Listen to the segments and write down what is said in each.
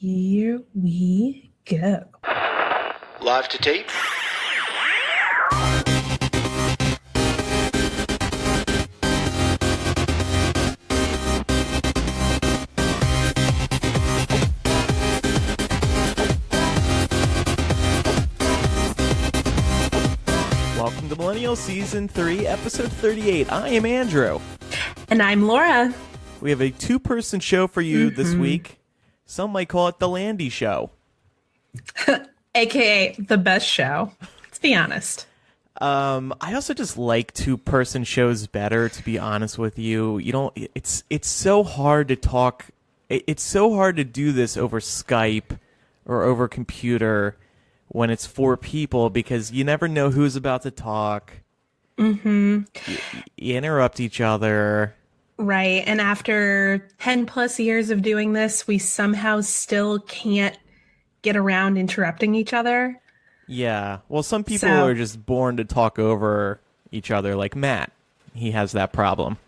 Here we go. Live to tape. Welcome to Millennial Season 3, Episode 38. I am Andrew. And I'm Laura. We have a two-person show for you this week. Some might call it the Landy Show. AKA the best show. Let's be honest. I also just like two-person shows better, to be honest with you. You know, it's so hard to talk. It's so hard to do this over Skype or over computer when it's four people because you never know who's about to talk. You interrupt each other. Right. And after 10 plus years of doing this, we somehow still can't get around interrupting each other. Yeah. Well, some people are just born to talk over each other, like Matt. He has that problem.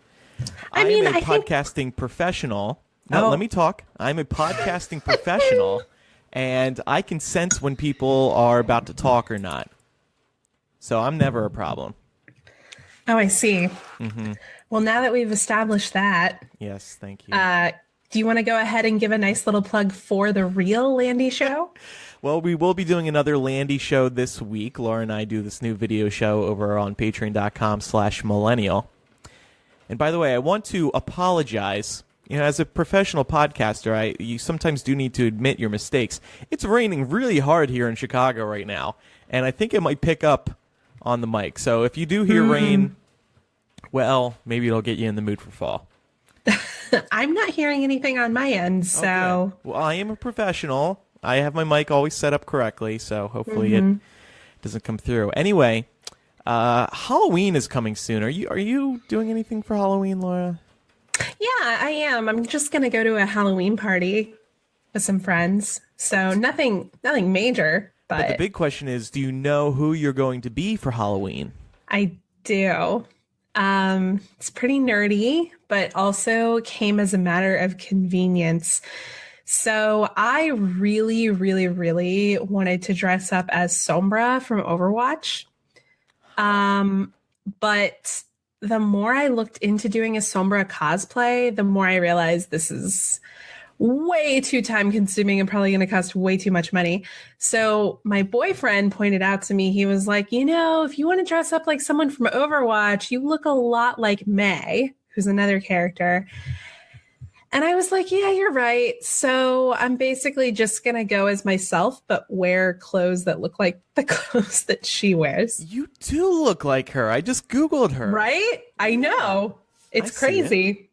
I'm a podcasting professional. No, let me talk. I'm a podcasting professional, and I can sense when people are about to talk or not. So I'm never a problem. Oh, I see. Well, now that we've established that. Yes, thank you. Do you want to go ahead and give a nice little plug for the real Landy Show? Well, we will be doing another Landy Show this week. Laura and I do this new video show over on patreon.com/millennial. And by the way, I want to apologize. You know, as a professional podcaster, you sometimes do need to admit your mistakes. It's raining really hard here in Chicago right now, and I think it might pick up on the mic. So if you do hear rain, well, maybe it'll get you in the mood for fall. I'm not hearing anything on my end, so... Okay. Well, I am a professional. I have my mic always set up correctly, so hopefully it doesn't come through. Anyway, Halloween is coming soon. Are you doing anything for Halloween, Laura? Yeah, I am. I'm just going to go to a Halloween party with some friends. So nothing major, but the big question is, do you know who you're going to be for Halloween? I do. It's pretty nerdy, but also came as a matter of convenience. So I really, really, really wanted to dress up as Sombra from Overwatch. But the more I looked into doing a Sombra cosplay, the more I realized this is way too time consuming and probably going to cost way too much money. So my boyfriend pointed out to me, he was like, you know, if you want to dress up like someone from Overwatch, you look a lot like Mei, who's another character. And I was like, yeah, you're right. So I'm basically just going to go as myself, but wear clothes that look like the clothes that she wears. You do look like her. I just Googled her. Right? I know. It's crazy.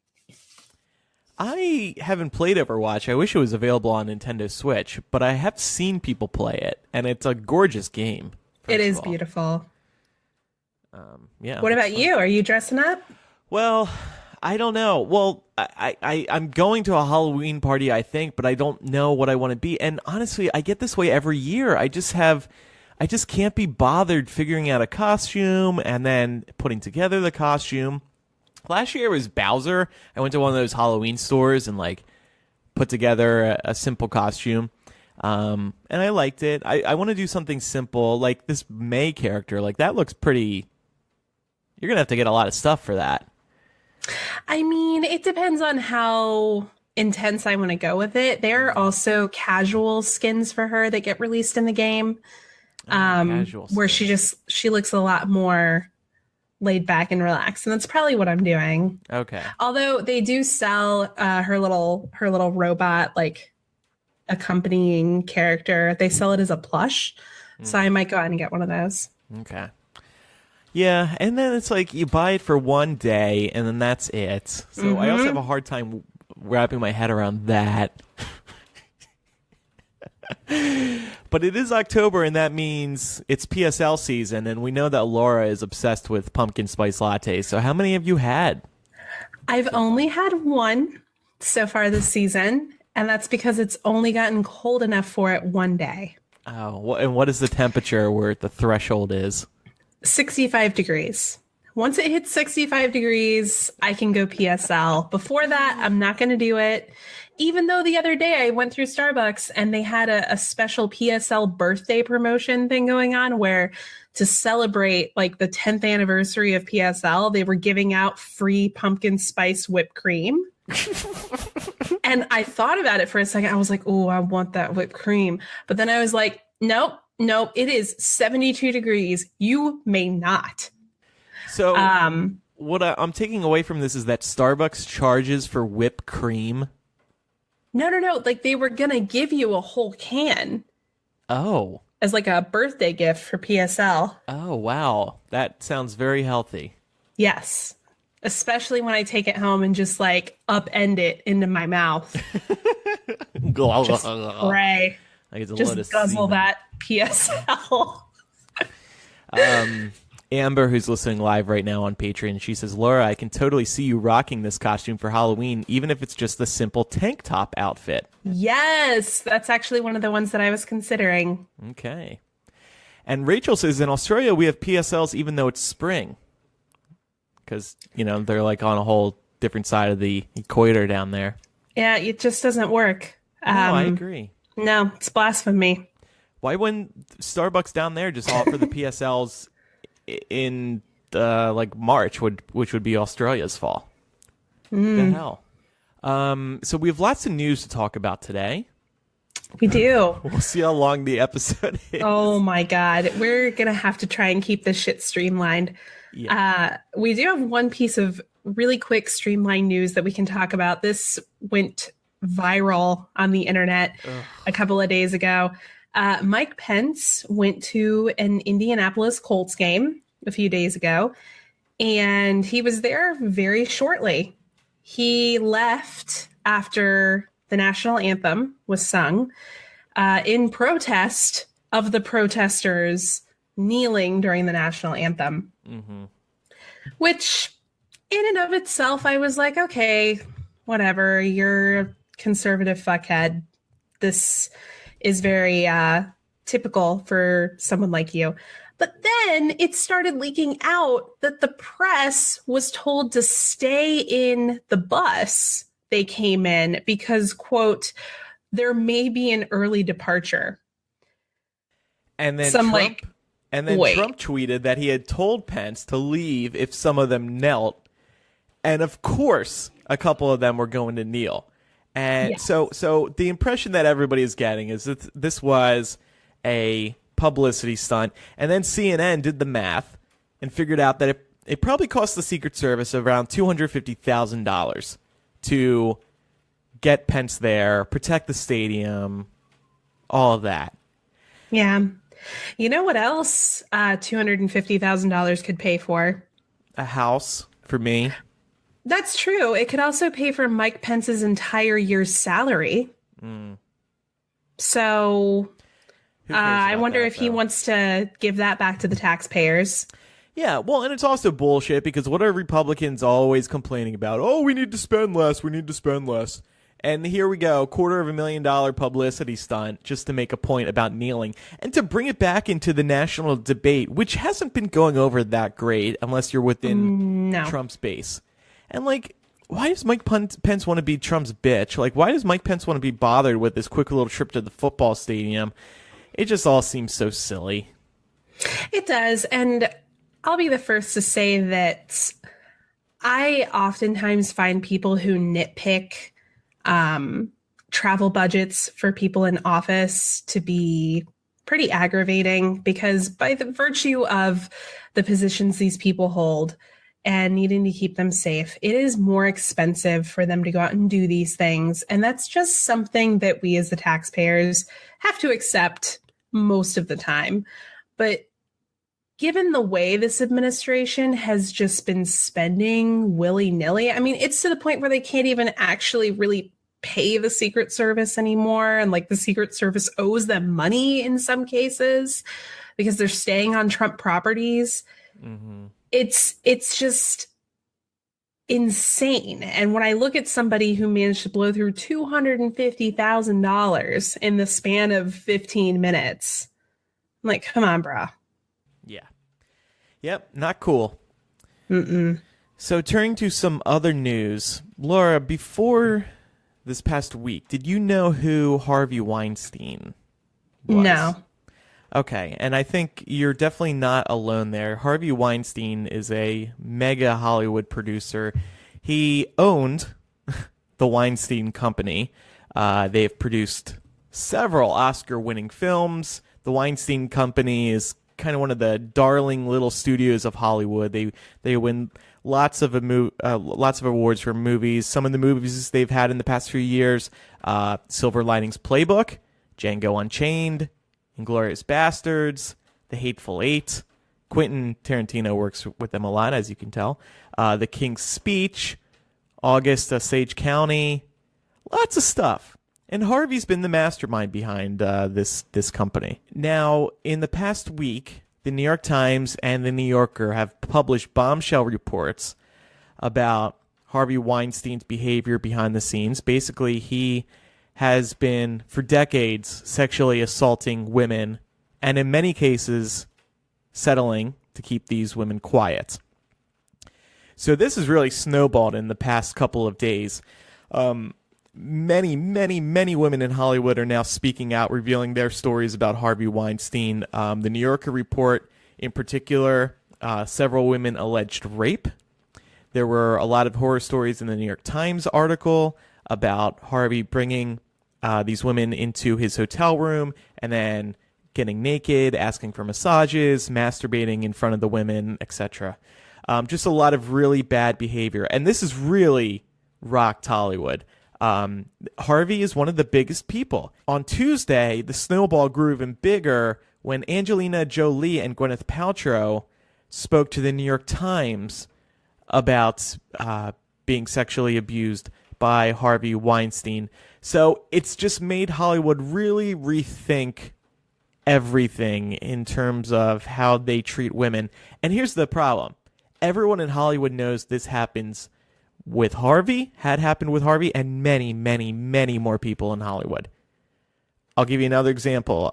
I haven't played Overwatch. I wish it was available on Nintendo Switch, but I have seen people play it, and it's a gorgeous game. It is beautiful. Yeah. What about you? Are you dressing up? Well, I don't know. Well, I'm going to a Halloween party, I think, but I don't know what I want to be. And honestly, I get this way every year. I just can't be bothered figuring out a costume and then putting together the costume. Last year was Bowser. I went to one of those Halloween stores and put together a simple costume. And I liked it. I want to do something simple, like this Mei character. Like that looks pretty. You're going to have to get a lot of stuff for that. I mean, it depends on how intense I want to go with it. There are also casual skins for her that get released in the game. Where she looks a lot more laid back and relaxed, and that's probably what I'm doing. Okay. Although they do sell her little robot accompanying character. They sell it as a plush, so I might go out and get one of those. Okay. Yeah, and then it's like you buy it for one day, and then that's it. So I also have a hard time wrapping my head around that. But it is October, and that means it's PSL season, and we know that Laura is obsessed with pumpkin spice lattes. So how many have you had? I've only had one so far this season, and that's because it's only gotten cold enough for it one day. Oh, and what is the temperature where the threshold is? 65 degrees. Once it hits 65 degrees, I can go PSL. Before that, I'm not going to do it. Even though the other day I went through Starbucks and they had a special PSL birthday promotion thing going on where to celebrate like the 10th anniversary of PSL, they were giving out free pumpkin spice whipped cream. And I thought about it for a second. I was like, oh, I want that whipped cream. But then I was like, nope, it is 72 degrees. You may not. So what I'm taking away from this is that Starbucks charges for whipped cream. No. Like they were going to give you a whole can. Oh. As like a birthday gift for PSL. Oh, wow. That sounds very healthy. Yes. Especially when I take it home and just like upend it into my mouth. Just spray. Just guzzle that PSL. Amber, who's listening live right now on Patreon, she says, Laura, I can totally see you rocking this costume for Halloween, even if it's just the simple tank top outfit. Yes, that's actually one of the ones that I was considering. Okay. And Rachel says, in Australia, we have PSLs even though it's spring. Because, they're like on a whole different side of the equator down there. Yeah, it just doesn't work. No, I agree. No, it's blasphemy. Why wouldn't Starbucks down there just offer the PSLs in like March, which would be Australia's fall? The hell. So we have lots of news to talk about today. We do. We'll see how long the episode is. Oh my God. We're going to have to try and keep this shit streamlined. Yeah. We do have one piece of really quick streamlined news that we can talk about. This went viral on the internet a couple of days ago. Mike Pence went to an Indianapolis Colts game a few days ago, and he was there very shortly. He left after the national anthem was sung in protest of the protesters kneeling during the national anthem, which in and of itself, I was like, okay, whatever, you're a conservative fuckhead. This is very typical for someone like you. But then it started leaking out that the press was told to stay in the bus they came in because, quote, there may be an early departure. And then Trump tweeted that he had told Pence to leave if some of them knelt. And of course, a couple of them were going to kneel. And so the impression that everybody is getting is that this was a publicity stunt. And then CNN did the math and figured out that it probably cost the Secret Service around $250,000 to get Pence there, protect the stadium, all of that. Yeah. You know what else $250,000 could pay for? A house for me. That's true. It could also pay for Mike Pence's entire year's salary. So I wonder if he wants to give that back to the taxpayers. Yeah, well, and it's also bullshit because what are Republicans always complaining about? Oh, we need to spend less. We need to spend less. And here we go, $250,000 publicity stunt just to make a point about kneeling and to bring it back into the national debate, which hasn't been going over that great unless you're within Trump's base. And, like, why does Mike Pence want to be Trump's bitch? Like, why does Mike Pence want to be bothered with this quick little trip to the football stadium? It just all seems so silly. It does. And I'll be the first to say that I oftentimes find people who nitpick travel budgets for people in office to be pretty aggravating because by the virtue of the positions these people hold and needing to keep them safe, it is more expensive for them to go out and do these things. And that's just something that we as the taxpayers have to accept most of the time. But given the way this administration has just been spending willy-nilly, I mean, it's to the point where they can't even actually really pay the Secret Service anymore. And like the Secret Service owes them money in some cases because they're staying on Trump properties. It's just insane. And when I look at somebody who managed to blow through $250,000 in the span of 15 minutes, I'm like, come on, bro. Yeah. Yep. Not cool. So turning to some other news, Laura, before this past week, did you know who Harvey Weinstein was? No. Okay, and I think you're definitely not alone there. Harvey Weinstein is a mega Hollywood producer. He owned the Weinstein Company. They've produced several Oscar-winning films. The Weinstein Company is kind of one of the darling little studios of Hollywood. They win lots of awards for movies. Some of the movies they've had in the past few years: Silver Linings Playbook, Django Unchained, Inglourious Bastards, The Hateful Eight. Quentin Tarantino works with them a lot, as you can tell. The King's Speech, August, Sage County, lots of stuff. And Harvey's been the mastermind behind this company. Now, in the past week, the New York Times and the New Yorker have published bombshell reports about Harvey Weinstein's behavior behind the scenes. Basically, he has been, for decades, sexually assaulting women, and in many cases, settling to keep these women quiet. So this has really snowballed in the past couple of days. Many women in Hollywood are now speaking out, revealing their stories about Harvey Weinstein. The New Yorker report, in particular, several women alleged rape. There were a lot of horror stories in the New York Times article about Harvey bringing these women into his hotel room and then getting naked, asking for massages, masturbating in front of the women, etc. Just a lot of really bad behavior. And this has really rocked Hollywood. Harvey is one of the biggest people. On Tuesday, the snowball grew even bigger when Angelina Jolie and Gwyneth Paltrow spoke to the New York Times about being sexually abused by Harvey Weinstein. So it's just made Hollywood really rethink everything in terms of how they treat women. And here's the problem. Everyone in Hollywood knows this happens with Harvey, had happened with Harvey, and many more people in Hollywood. I'll give you another example.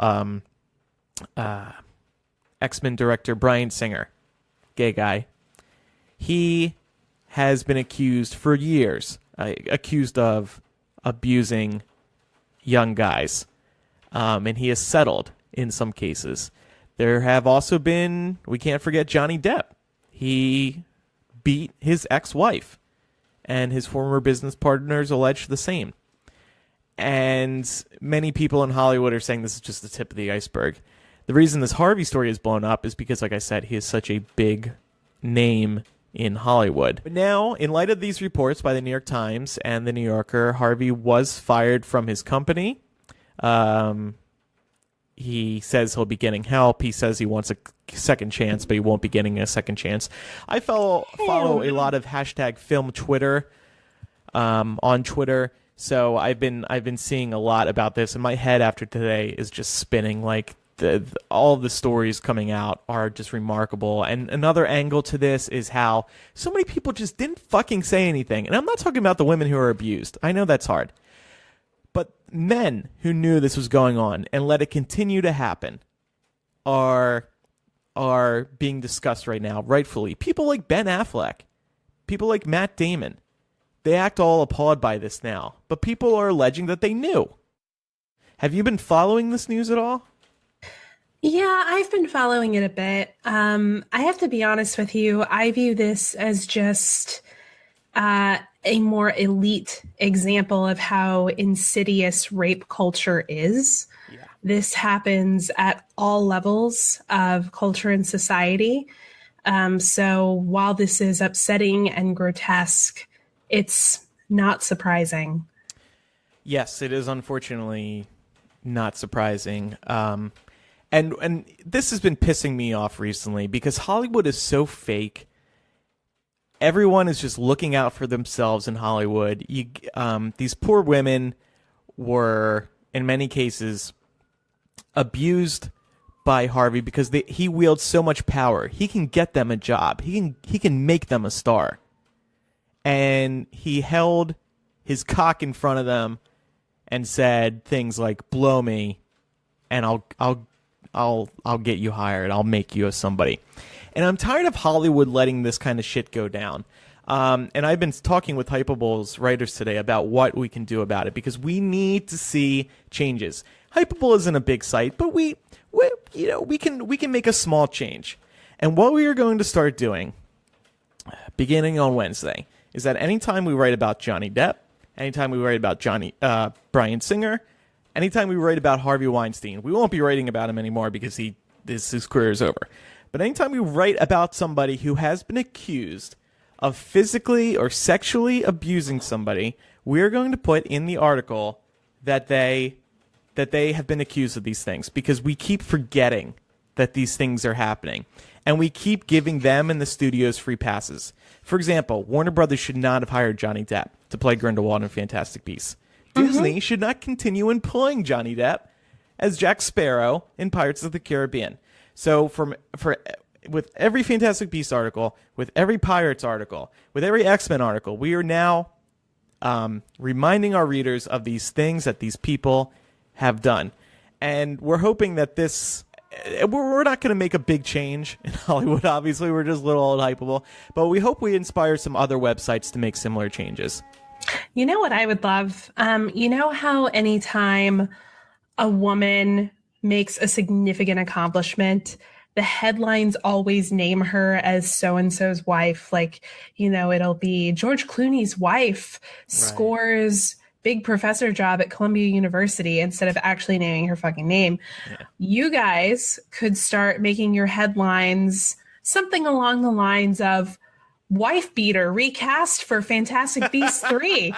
X-Men director Bryan Singer, gay guy. He has been accused for years, accused of abusing young guys. And he has settled in some cases. There have also been, we can't forget Johnny Depp. He beat his ex-wife, and his former business partners allege the same. And many people in Hollywood are saying this is just the tip of the iceberg. The reason this Harvey story is blown up is because, like I said, he is such a big name in Hollywood. But now, in light of these reports by the New York Times and the New Yorker, Harvey was fired from his company. He says he'll be getting help. He says he wants a second chance, but he won't be getting a second chance. I follow a lot of hashtag film Twitter on Twitter, so I've been seeing a lot about this, and my head after today is just spinning. Like all of the stories coming out are just remarkable. And another angle to this is how so many people just didn't fucking say anything. And I'm not talking about the women who are abused. I know that's hard. But men who knew this was going on and let it continue to happen are being discussed right now, rightfully. People like Ben Affleck, people like Matt Damon, they act all appalled by this now. But people are alleging that they knew. Have you been following this news at all? Yeah, I've been following it a bit. I have to be honest with you. I view this as just a more elite example of how insidious rape culture is. Yeah. This happens at all levels of culture and society. So while this is upsetting and grotesque, it's not surprising. Yes, it is unfortunately not surprising. And this has been pissing me off recently because Hollywood is so fake. Everyone is just looking out for themselves in Hollywood. These poor women were, in many cases, abused by Harvey because he wields so much power. He can get them a job. He can make them a star. And he held his cock in front of them and said things like, "Blow me, and I'll get you hired. I'll make you a somebody." And I'm tired of Hollywood letting this kind of shit go down. And I've been talking with Hypable's writers today about what we can do about it, because we need to see changes. Hypable isn't a big site, but we can make a small change. And what we are going to start doing, beginning on Wednesday, is that anytime we write about Johnny Depp, anytime we write about Bryan Singer, anytime we write about Harvey Weinstein, we won't be writing about him anymore because his career is over. But anytime we write about somebody who has been accused of physically or sexually abusing somebody, we're going to put in the article that they have been accused of these things, because we keep forgetting that these things are happening. And we keep giving them and the studios free passes. For example, Warner Brothers should not have hired Johnny Depp to play Grindelwald in Fantastic Beasts. Disney should not continue employing Johnny Depp as Jack Sparrow in Pirates of the Caribbean. So with every Fantastic Beasts article, with every Pirates article, with every X-Men article, we are now reminding our readers of these things that these people have done. And we're hoping that we're not going to make a big change in Hollywood, obviously. We're just little old Hypable. But we hope we inspire some other websites to make similar changes. You know what I would love? You know how anytime a woman makes a significant accomplishment, the headlines always name her as so-and-so's wife. Like, it'll be George Clooney's wife scores big professor job at Columbia University instead of actually naming her fucking name. Yeah. You guys could start making your headlines something along the lines of wife beater recast for Fantastic Beasts 3.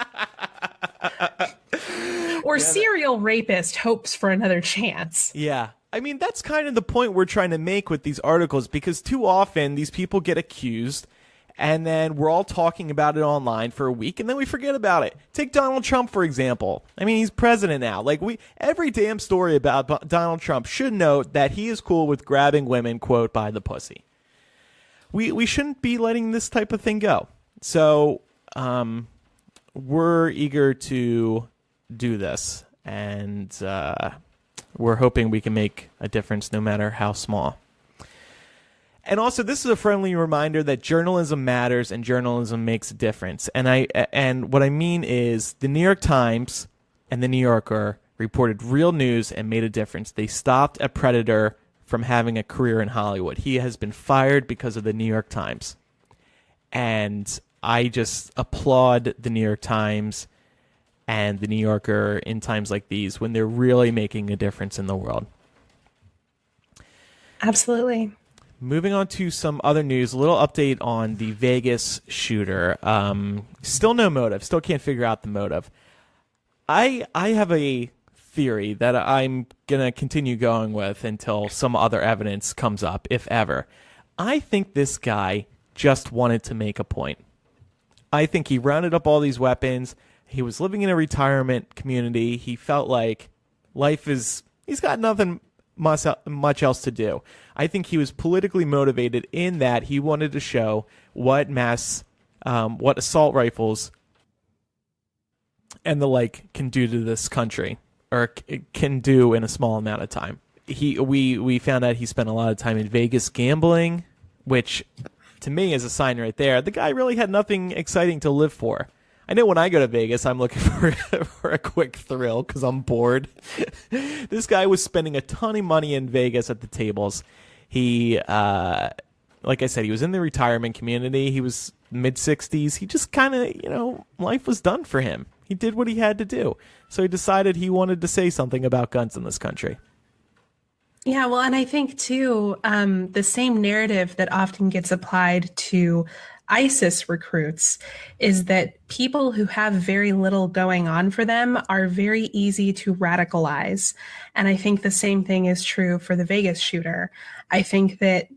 Or serial rapist hopes for another chance. Yeah. I mean, that's kind of the point we're trying to make with these articles, because too often these people get accused and then we're all talking about it online for a week and then we forget about it. Take Donald Trump, for example. I mean, he's president now. Like, every damn story about Donald Trump should note that he is cool with grabbing women, quote, by the pussy. We shouldn't be letting this type of thing go. So we're eager to do this, and we're hoping we can make a difference no matter how small. And also, this is a friendly reminder that journalism matters and journalism makes a difference. And what I mean is, the New York Times and the New Yorker reported real news and made a difference. They stopped a predator from having a career in Hollywood. He has been fired because of the New York Times. And I just applaud the New York Times and the New Yorker in times like these when they're really making a difference in the world. Absolutely. Moving on to some other news, a little update on the Vegas shooter. Still no motive. Still can't figure out the motive. I have a theory that I'm going to continue going with until some other evidence comes up, if ever. I think this guy just wanted to make a point. I think he rounded up all these weapons. He was living in a retirement community. He felt like he's got nothing much else to do. I think he was politically motivated in that he wanted to show what assault rifles and the like can do to this country, or can do in a small amount of time. We found out he spent a lot of time in Vegas gambling, which to me is a sign right there. The guy really had nothing exciting to live for. I know when I go to Vegas, I'm looking for a quick thrill because I'm bored. This guy was spending a ton of money in Vegas at the tables. He, like I said, he was in the retirement community. He was mid-60s. He just kind of, life was done for him. He did what he had to do. So he decided he wanted to say something about guns in this country. Yeah, well, and I think, too, the same narrative that often gets applied to ISIS recruits is that people who have very little going on for them are very easy to radicalize. And I think the same thing is true for the Vegas shooter. I think that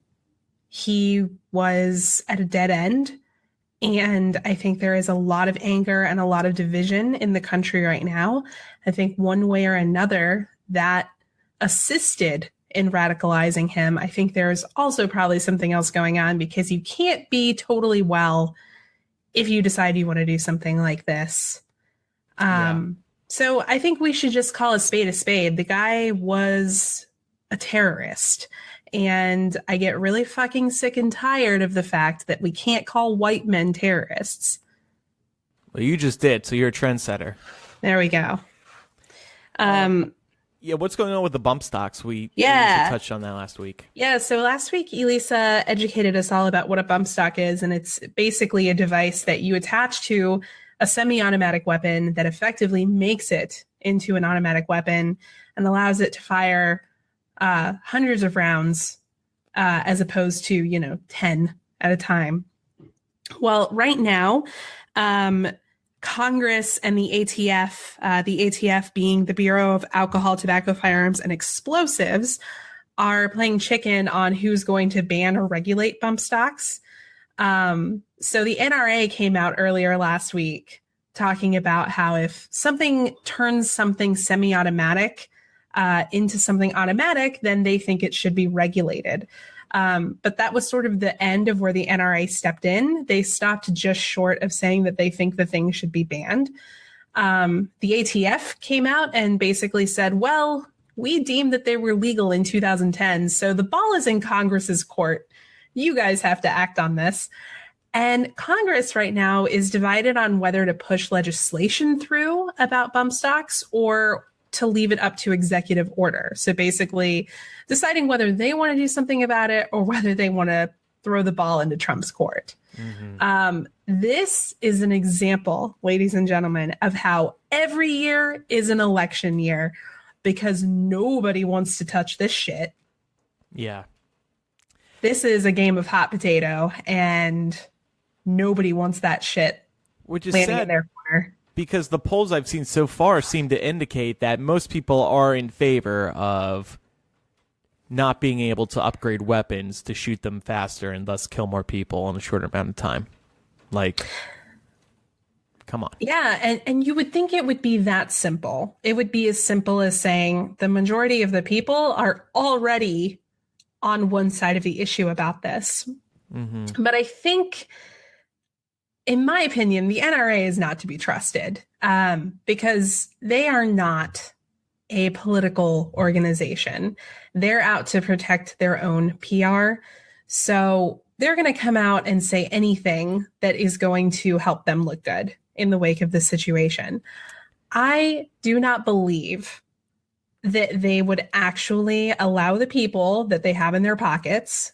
he was at a dead end. And I think there is a lot of anger and a lot of division in the country right now. I think one way or another that assisted in radicalizing him. I think there's also probably something else going on, because you can't be totally well if you decide you want to do something like this. So I think we should just call a spade a spade. The guy was a terrorist, and I get really fucking sick and tired of the fact that we can't call white men terrorists. Well, you just did, so you're a trendsetter. There we go. Yeah, what's going on with the bump stocks? We touched on that last week. Yeah, so last week, Elisa educated us all about what a bump stock is, and it's basically a device that you attach to a semi-automatic weapon that effectively makes it into an automatic weapon and allows it to fire hundreds of rounds as opposed to, 10 at a time. Well, right now, Congress and the ATF being the Bureau of Alcohol, Tobacco, Firearms, and Explosives, are playing chicken on who's going to ban or regulate bump stocks. So the NRA came out earlier last week talking about how if something turns something semi-automatic into something automatic, then they think it should be regulated. But that was sort of the end of where the NRA stepped in. They stopped just short of saying that they think the thing should be banned. The ATF came out and basically said, well, we deemed that they were legal in 2010, so the ball is in Congress's court. You guys have to act on this. And Congress right now is divided on whether to push legislation through about bump stocks or to leave it up to executive order. So basically deciding whether they want to do something about it or whether they want to throw the ball into Trump's court. Mm-hmm. This is an example, ladies and gentlemen, of how every year is an election year because nobody wants to touch this shit. Yeah. This is a game of hot potato and nobody wants that shit which is landing sad in their corner. Because the polls I've seen so far seem to indicate that most people are in favor of not being able to upgrade weapons to shoot them faster and thus kill more people in a shorter amount of time. Like, come on. Yeah, and you would think it would be that simple. It would be as simple as saying the majority of the people are already on one side of the issue about this. Mm-hmm. But I think, in my opinion, the NRA is not to be trusted because they are not a political organization. They're out to protect their own PR. So they're going to come out and say anything that is going to help them look good in the wake of this situation. I do not believe that they would actually allow the people that they have in their pockets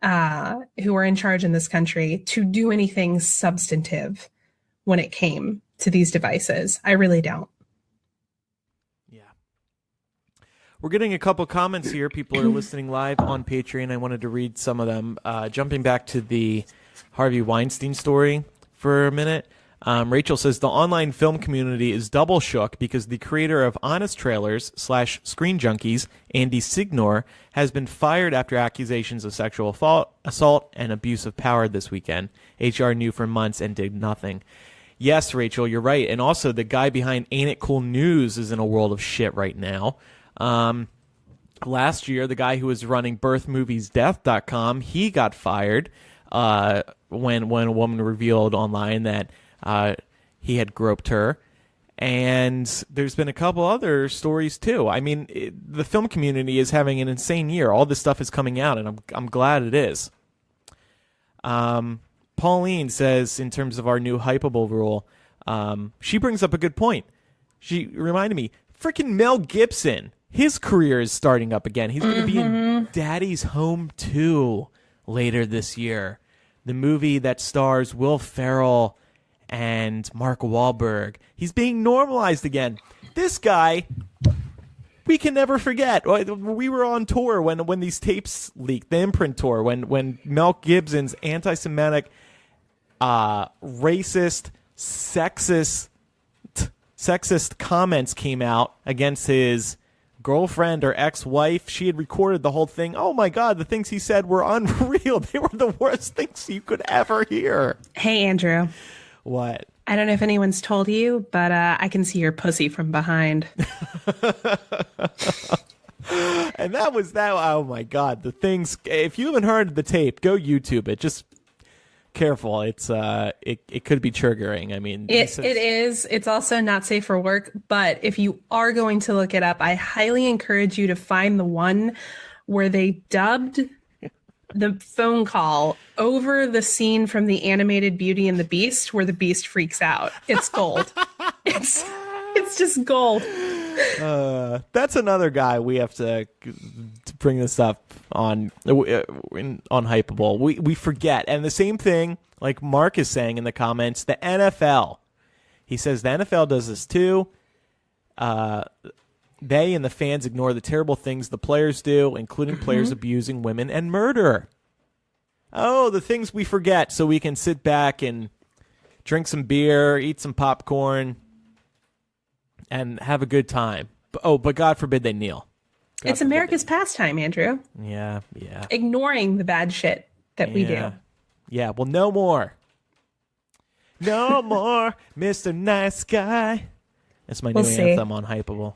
who are in charge in this country to do anything substantive when it came to these devices. I really don't. Yeah. We're getting a couple comments here. People are listening live on Patreon. I wanted to read some of them. Jumping back to the Harvey Weinstein story for a minute. Rachel says the online film community is double shook because the creator of Honest Trailers / Screen Junkies, Andy Signor, has been fired after accusations of sexual assault and abuse of power this weekend. HR knew for months and did nothing. Yes, Rachel, you're right. And also the guy behind Ain't It Cool News is in a world of shit right now. Last year, the guy who was running birthmoviesdeath.com, he got fired when a woman revealed online that he had groped her. And there's been a couple other stories too. I mean, the film community is having an insane year. All this stuff is coming out, and I'm glad it is. Pauline says, in terms of our new hypeable rule, she brings up a good point. She reminded me, freaking Mel Gibson, his career is starting up again. He's going to be in Daddy's Home 2 later this year. The movie that stars Will Ferrell and Mark Wahlberg. He's being normalized again. This guy, we can never forget. We were on tour when these tapes leaked, the imprint tour, when Mel Gibson's anti-Semitic, racist, sexist comments came out against his girlfriend or ex-wife. She had recorded the whole thing. Oh my God, the things he said were unreal. They were the worst things you could ever hear. Hey, Andrew. What? I don't know if anyone's told you, but I can see your pussy from behind. And that was that. Oh my God, the things. If you haven't heard the tape, go YouTube it. Just careful. It's it could be triggering. I mean, it is. It's also not safe for work. But if you are going to look it up, I highly encourage you to find the one where they dubbed the phone call over the scene from the animated Beauty and the Beast where the Beast freaks out. It's gold. It's just gold. That's another guy we have to bring this up on Hypeable. We forget. And the same thing, like Mark is saying in the comments, the NFL. He says the NFL does this too. They and the fans ignore the terrible things the players do, including players abusing women and murder. Oh, the things we forget so we can sit back and drink some beer, eat some popcorn, and have a good time. But God forbid they kneel. It's America's pastime, Andrew. Yeah. Ignoring the bad shit that we do. Yeah, well, no more. No more, Mr. Nice Guy. That's my new anthem on Hypeable.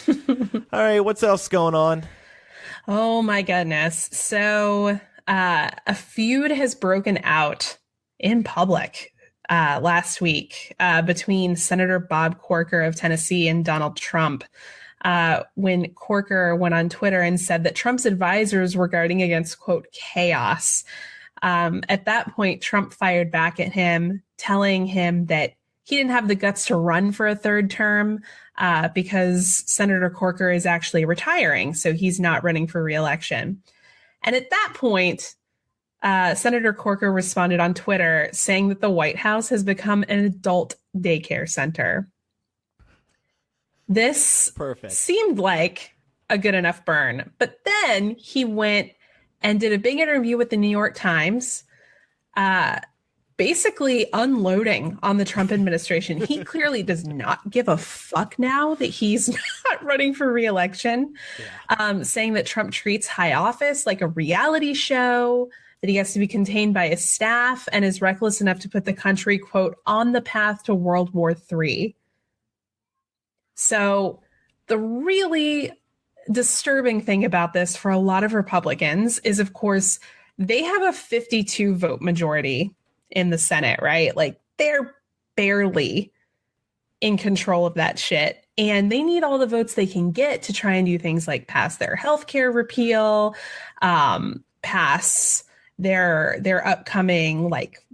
All right, what's else going on? Oh, my goodness. So a feud has broken out in public last week between Senator Bob Corker of Tennessee and Donald Trump when Corker went on Twitter and said that Trump's advisors were guarding against, quote, chaos. At that point, Trump fired back at him, telling him that he didn't have the guts to run for a third term because Senator Corker is actually retiring, so he's not running for re-election. And at that point, Senator Corker responded on Twitter saying that the White House has become an adult daycare center. This seemed like a good enough burn, but then he went and did a big interview with the New York Times, basically unloading on the Trump administration. He clearly does not give a fuck now that he's not running for re-election, saying that Trump treats high office like a reality show, that he has to be contained by his staff, and is reckless enough to put the country, quote, on the path to World War III. So the really disturbing thing about this for a lot of Republicans is, of course, they have a 52 vote majority in the Senate, right? Like, they're barely in control of that shit. And they need all the votes they can get to try and do things like pass their healthcare repeal, pass their upcoming like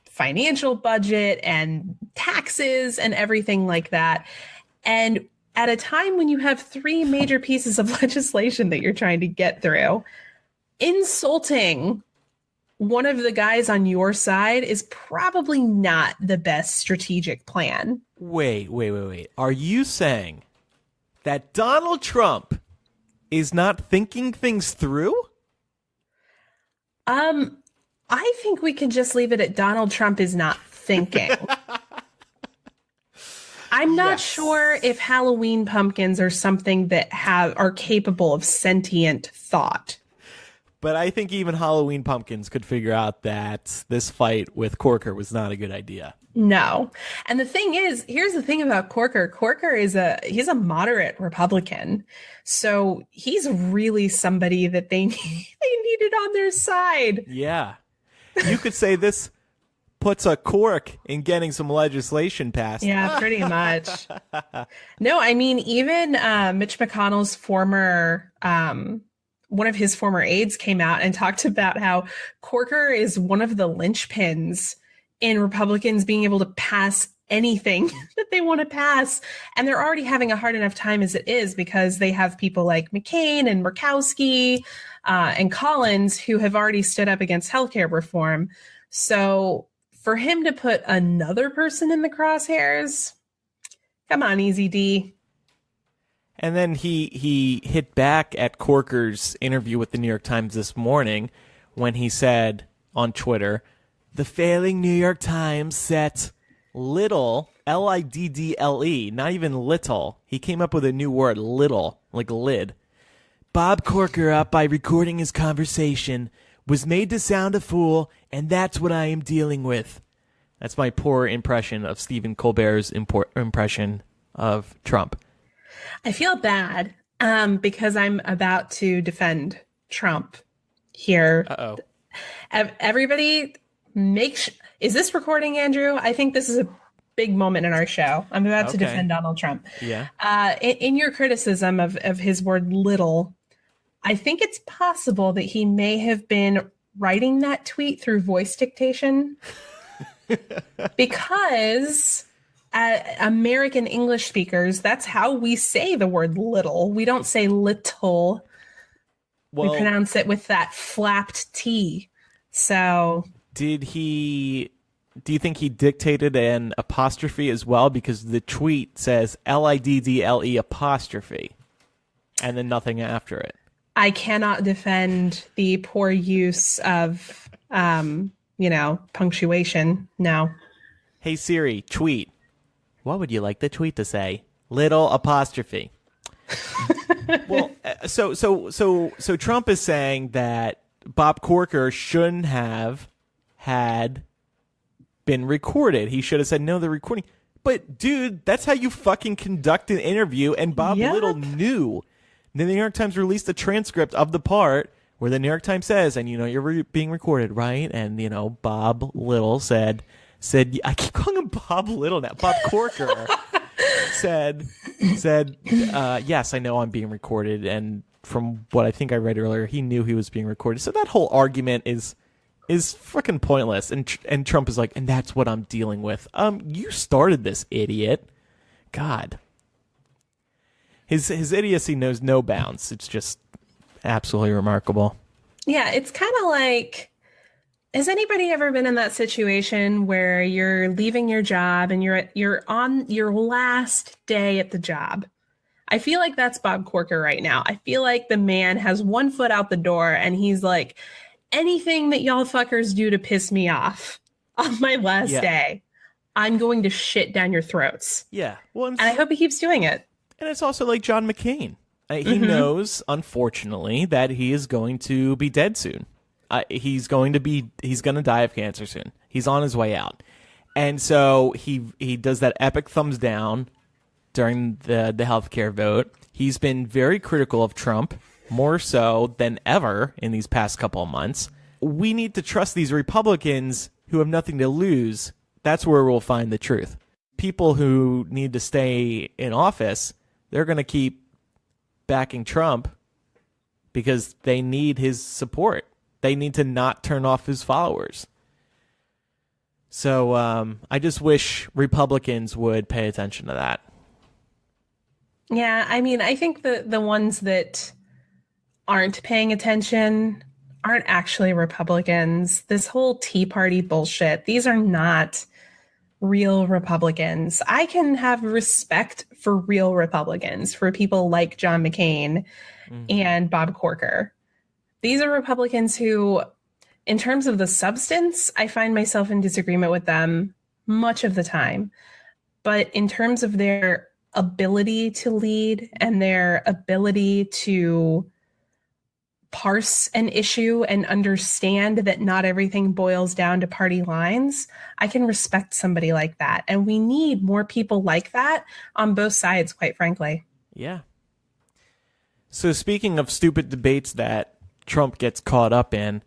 financial budget and taxes and everything like that. And at a time when you have three major pieces of legislation that you're trying to get through, insulting one of the guys on your side is probably not the best strategic plan. Wait. Are you saying that Donald Trump is not thinking things through? I think we could just leave it at Donald Trump is not thinking. I'm not sure if Halloween pumpkins are something that are capable of sentient thought. But I think even Halloween pumpkins could figure out that this fight with Corker was not a good idea. No. And the thing is, here's the thing about Corker. Corker he's a moderate Republican. So he's really somebody that they needed on their side. Yeah. You could say this puts a cork in getting some legislation passed. Yeah, pretty much. No, I mean, even Mitch McConnell's one of his former aides came out and talked about how Corker is one of the linchpins in Republicans being able to pass anything that they want to pass. And they're already having a hard enough time as it is because they have people like McCain and Murkowski and Collins who have already stood up against healthcare reform. So for him to put another person in the crosshairs, come on, Easy D. And then he hit back at Corker's interview with the New York Times this morning when he said on Twitter, the failing New York Times set little, Liddle, not even little. He came up with a new word, little, like lid. Bob Corker up by recording his conversation, was made to sound a fool, and that's what I am dealing with. That's my poor impression of Stephen Colbert's impression of Trump. I feel bad because I'm about to defend Trump here. Uh-oh. Everybody, is this recording, Andrew? I think this is a big moment in our show. I'm about to defend Donald Trump. Yeah. In your criticism of his word little, I think it's possible that he may have been writing that tweet through voice dictation because American English speakers, that's how we say the word little. We don't say little. Well, we pronounce it with that flapped T. So do you think he dictated an apostrophe as well? Because the tweet says LIDDLE apostrophe and then nothing after it. I cannot defend the poor use of, punctuation. No. Hey Siri, tweet. What would you like the tweet to say? Little apostrophe. Well, so Trump is saying that Bob Corker shouldn't have had been recorded. He should have said, no, they're recording. But, dude, that's how you fucking conduct an interview, and Bob Little knew. And then the New York Times released a transcript of the part where the New York Times says, and, you're being recorded, right? And, Bob Little said, I keep calling him Bob Little now. Bob Corker said, yes, I know I'm being recorded. And from what I think I read earlier, he knew he was being recorded. So that whole argument is fucking pointless. And Trump is like, and that's what I'm dealing with. You started this, idiot. God. His idiocy knows no bounds. It's just absolutely remarkable. Yeah, it's kind of like, has anybody ever been in that situation where you're leaving your job and you're on your last day at the job? I feel like that's Bob Corker right now. I feel like the man has one foot out the door and he's like, anything that y'all fuckers do to piss me off on my last day, I'm going to shit down your throats. Yeah. Well, and I hope he keeps doing it. And it's also like John McCain. He knows, unfortunately, that he is going to be dead soon. He's going to die of cancer soon. He's on his way out. And so he does that epic thumbs down during the healthcare vote. He's been very critical of Trump, more so than ever in these past couple of months. We need to trust these Republicans who have nothing to lose. That's where we'll find the truth. People who need to stay in office, they're going to keep backing Trump because they need his support. They need to not turn off his followers. So I just wish Republicans would pay attention to that. Yeah, I mean, I think the ones that aren't paying attention aren't actually Republicans. This whole Tea Party bullshit, these are not real Republicans. I can have respect for real Republicans, for people like John McCain and Bob Corker. These are Republicans who, in terms of the substance, I find myself in disagreement with them much of the time. But in terms of their ability to lead and their ability to parse an issue and understand that not everything boils down to party lines, I can respect somebody like that. And we need more people like that on both sides, quite frankly. Yeah. So speaking of stupid debates that Trump gets caught up in,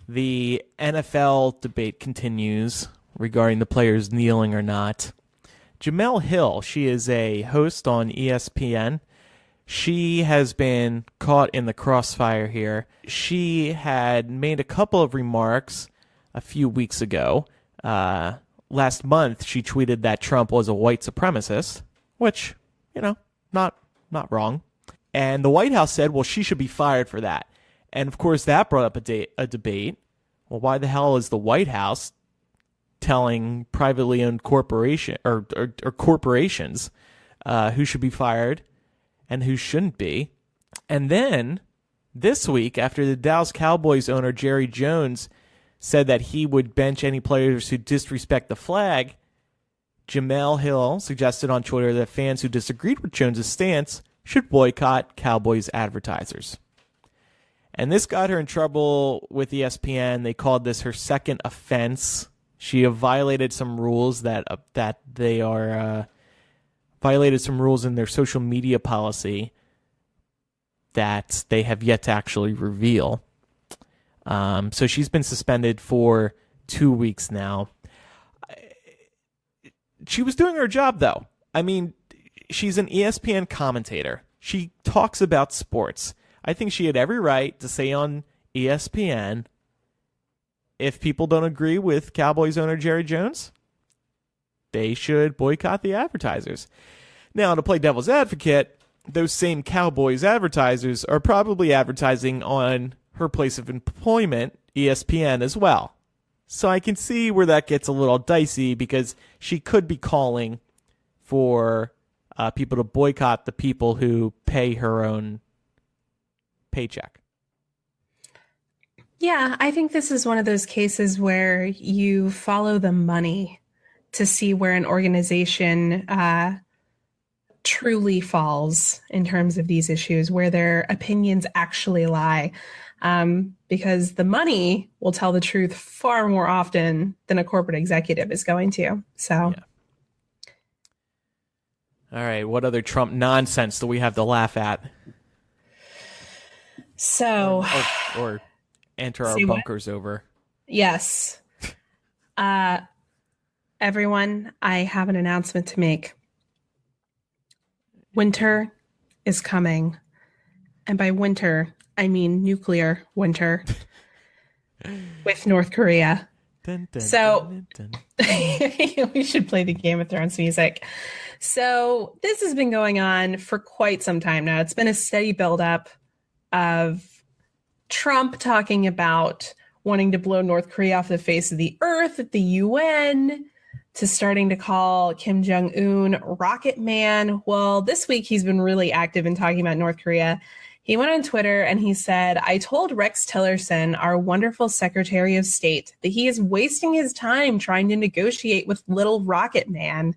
the NFL debate continues regarding the players kneeling or not. Jemele Hill, she is a host on ESPN. She has been caught in the crossfire here. She had made a couple of remarks a few weeks ago. Last month, she tweeted that Trump was a white supremacist, which, not wrong. And the White House said, well, she should be fired for that. And, of course, that brought up a debate. Well, why the hell is the White House telling privately owned corporations who should be fired and who shouldn't be? And then this week, after the Dallas Cowboys owner Jerry Jones said that he would bench any players who disrespect the flag, Jemele Hill suggested on Twitter that fans who disagreed with Jones's stance should boycott Cowboys advertisers. And this got her in trouble with ESPN. They called this her second offense. She violated some rules that they are violated some rules in their social media policy that they have yet to actually reveal. So she's been suspended for 2 weeks now. She was doing her job, though. I mean, she's an ESPN commentator. She talks about sports. I think she had every right to say on ESPN, if people don't agree with Cowboys owner Jerry Jones, they should boycott the advertisers. Now, to play devil's advocate, those same Cowboys advertisers are probably advertising on her place of employment, ESPN, as well. So I can see where that gets a little dicey because she could be calling for people to boycott the people who pay her own paycheck. Yeah, I think this is one of those cases where you follow the money to see where an organization truly falls in terms of these issues, where their opinions actually lie. Because the money will tell the truth far more often than a corporate executive is going to. So, yeah. All right, what other Trump nonsense do we have to laugh at? So, or enter our bunkers over. Yes. Everyone, I have an announcement to make. Winter is coming. And by winter, I mean nuclear winter with North Korea. Dun, dun, so dun, dun, dun. we should play the Game of Thrones music. So this has been going on for quite some time now. It's been a steady buildup of Trump talking about wanting to blow North Korea off the face of the earth at the UN, to starting to call Kim Jong-un Rocket Man. Well, this week he's been really active in talking about North Korea. He went on Twitter and he said, I told Rex Tillerson, our wonderful Secretary of State, that he is wasting his time trying to negotiate with little Rocket Man.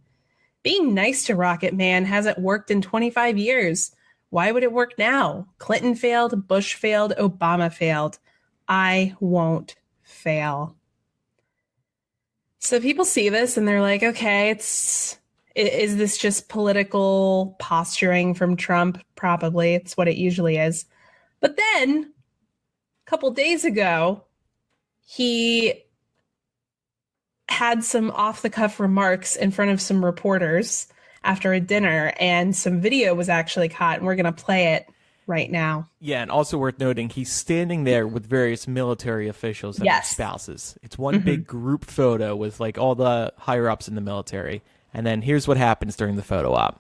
Being nice to Rocket Man hasn't worked in 25 years. Why would it work now? Clinton failed, Bush failed, Obama failed. I won't fail. So people see this and they're like, okay, is this just political posturing from Trump? Probably. It's what it usually is. But then a couple days ago, he had some off-the-cuff remarks in front of some reporters after a dinner, and some video was actually caught, and we're going to play it right now. Yeah, and also worth noting, he's standing there with various military officials and their spouses. It's one big group photo with like all the higher-ups in the military. And then here's what happens during the photo op.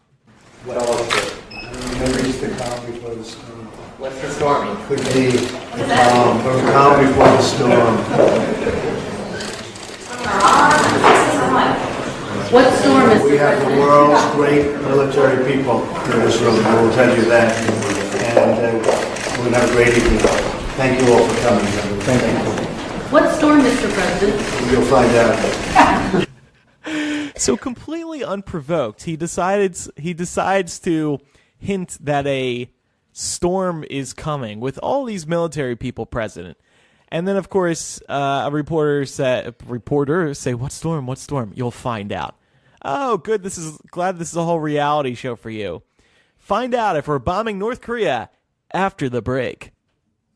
Well, reach the calm before the storm. What's the storming? Could be the calm before the storm. What storm is We have the world's great military people in this room. I will tell you that. And we're going to have a great evening. Thank you all for coming. Thank you. What storm, Mr. President? You'll find out. So completely unprovoked, he decides to hint that a storm is coming with all these military people present. And then, of course, a reporter say, "What storm? What storm?" You'll find out. Oh, good. Glad this is a whole reality show for you. Find out if we're bombing North Korea after the break.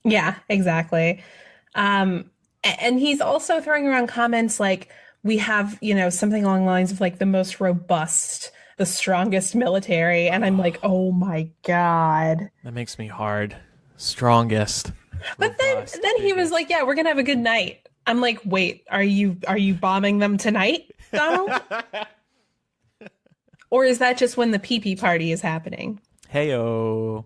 Yeah, exactly. And he's also throwing around comments like, we have, something along the lines of like the most robust, the strongest military. And I'm like, oh my God. That makes me hard. Strongest. But then he was like, yeah, we're going to have a good night. I'm like, wait, are you bombing them tonight, Donald? Or is that just when the pee-pee party is happening? Heyo.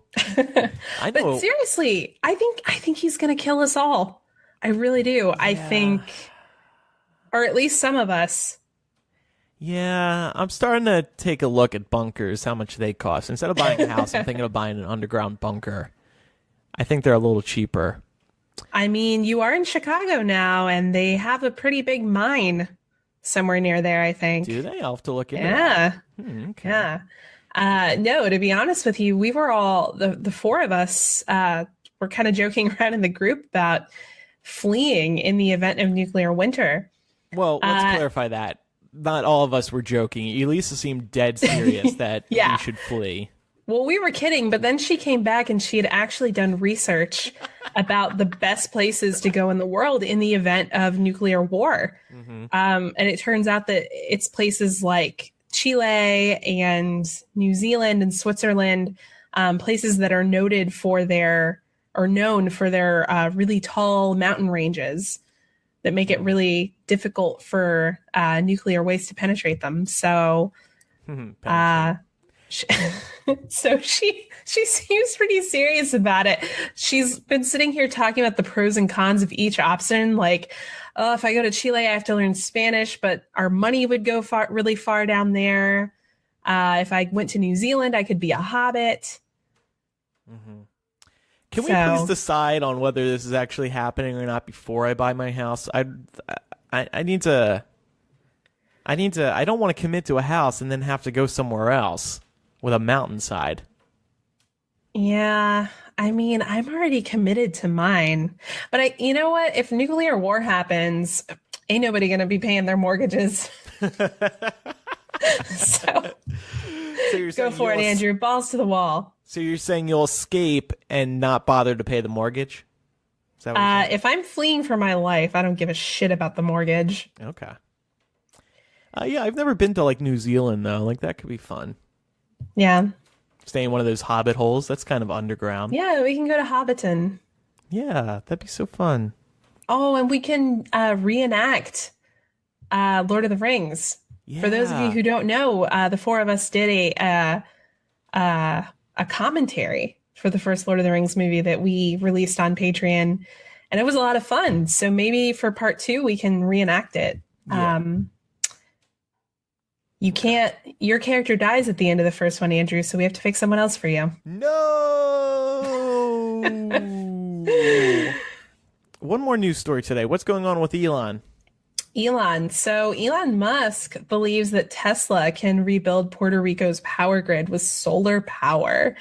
I know. But seriously, I think he's going to kill us all. I really do. Yeah. I think, or at least some of us. Yeah, I'm starting to take a look at bunkers, how much they cost. Instead of buying a house, I'm thinking of buying an underground bunker. I think they're a little cheaper. I mean, you are in Chicago now, and they have a pretty big mine somewhere near there, I think. Do they? I'll have to look into that. Okay. Yeah. No, to be honest with you, we were all, the four of us were kind of joking around in the group about fleeing in the event of nuclear winter. Well, let's clarify that. Not all of us were joking. Elisa seemed dead serious that we should flee. Well, we were kidding, but then she came back and she had actually done research about the best places to go in the world in the event of nuclear war. Mm-hmm. And it turns out that it's places like Chile and New Zealand and Switzerland, places that are noted for their are known for their really tall mountain ranges that make it really difficult for nuclear waste to penetrate them. So, so she seems pretty serious about it. She's been sitting here talking about the pros and cons of each option. Like, oh, if I go to Chile, I have to learn Spanish, but our money would go really far down there. If I went to New Zealand, I could be a hobbit. Mm-hmm. Can we please decide on whether this is actually happening or not before I buy my house? I need to. I don't want to commit to a house and then have to go somewhere else with a mountainside. Yeah, I mean, I'm already committed to mine. But you know what? If nuclear war happens, ain't nobody going to be paying their mortgages. So you're go for it, Andrew. Balls to the wall. So you're saying you'll escape and not bother to pay the mortgage? Is that what if I'm fleeing for my life, I don't give a shit about the mortgage. Okay. Yeah, I've never been to like New Zealand though. Like that could be fun. Yeah. Stay in one of those hobbit holes. That's kind of underground. Yeah, we can go to Hobbiton. Yeah, that'd be so fun. Oh, and we can reenact Lord of the Rings. Yeah. For those of you who don't know, the four of us did a commentary for the first Lord of the Rings movie that we released on Patreon, and it was a lot of fun. So maybe for part 2, we can reenact it. Yeah. You can't, your character dies at the end of the first one, Andrew, so we have to pick someone else for you. No! One more news story today. What's going on with Elon? So Elon Musk believes that Tesla can rebuild Puerto Rico's power grid with solar power.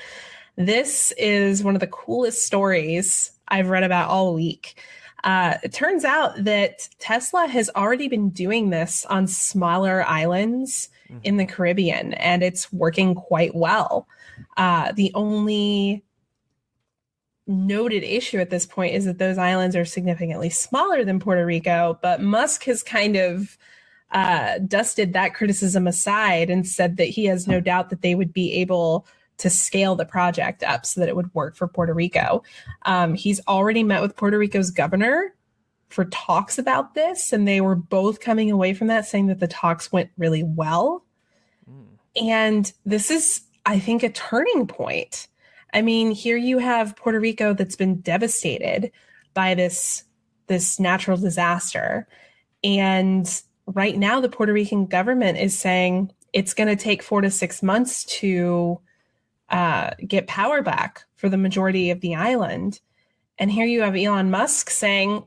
This is one of the coolest stories I've read about all week. It turns out that Tesla has already been doing this on smaller islands in the Caribbean, and it's working quite well. The only noted issue at this point is that those islands are significantly smaller than Puerto Rico, but Musk has kind of dusted that criticism aside and said that he has no doubt that they would be able to scale the project up so that it would work for Puerto Rico. He's already met with Puerto Rico's governor for talks about this, and they were both coming away from that saying that the talks went really well. And this is, I think, a turning point. I mean, here you have Puerto Rico that's been devastated by this natural disaster. And right now, the Puerto Rican government is saying it's going to take 4 to 6 months to get power back for the majority of the island. And here you have Elon Musk saying,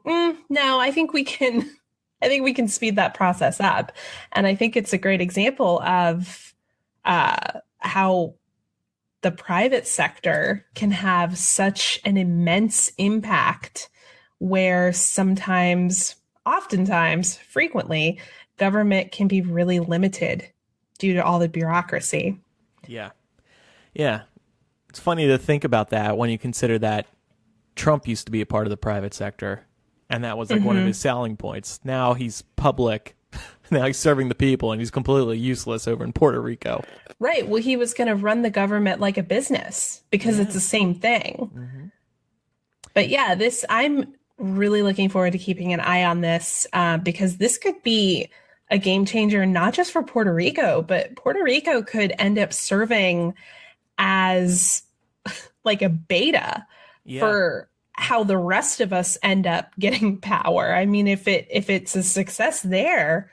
no, I think we can speed that process up. And I think it's a great example of how the private sector can have such an immense impact where oftentimes, frequently, government can be really limited due to all the bureaucracy. Yeah. Yeah. It's funny to think about that when you consider that Trump used to be a part of the private sector, and that was like one of his selling points. Now he's public. Now he's serving the people, and he's completely useless over in Puerto Rico. Right. Well, he was going to run the government like a business because it's the same thing. But yeah, I'm really looking forward to keeping an eye on this because this could be a game changer, not just for Puerto Rico, but Puerto Rico could end up serving as like a beta for how the rest of us end up getting power. I mean, if it's a success there,